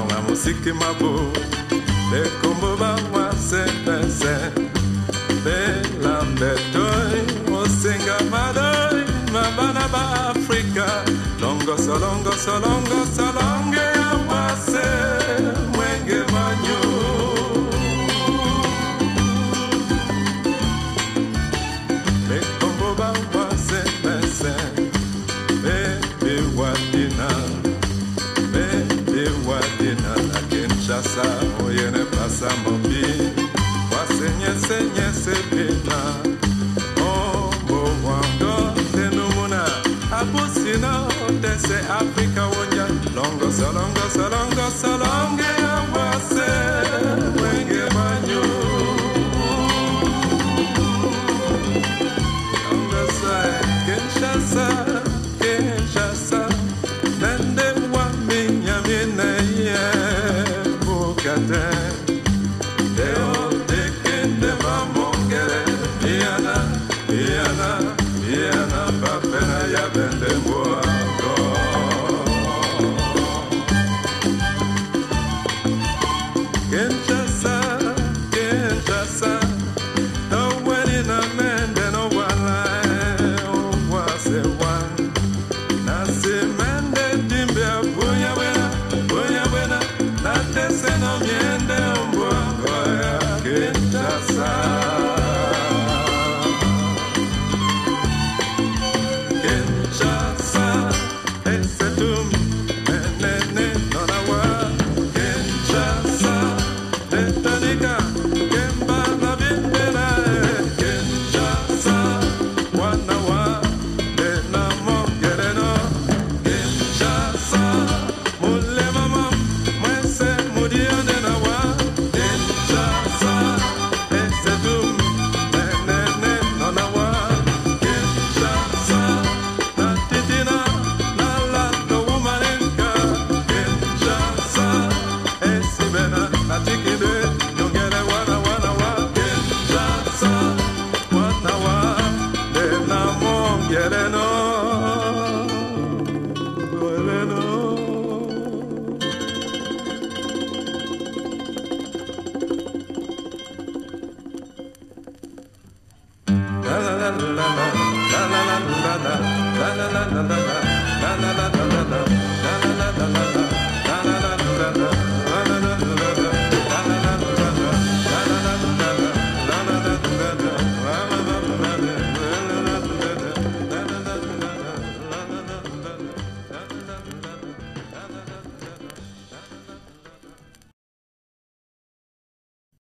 La musique ma beau, le combo va moi c'est pensé, bella betoi, o singa madoi, ma bana ba Africa, longo so longo so longo so longe amase, mwenge manyo. Le combo va moi c'est pensé, baby wadina. Kinshasa, oyene pasa mobi, wasenye senye sepina, oh wango tenumuna, abusina tese Afrika wonya, longo solongo solongo solonge awase, wenge manyo, longo sai Kinshasa, Kinshasa, nende wa minya mineye. Deo te kende mamongere, Viana, papena ya bende mwago. Kinshasa, no wedding a mende no wala, was a one. Nasi mende di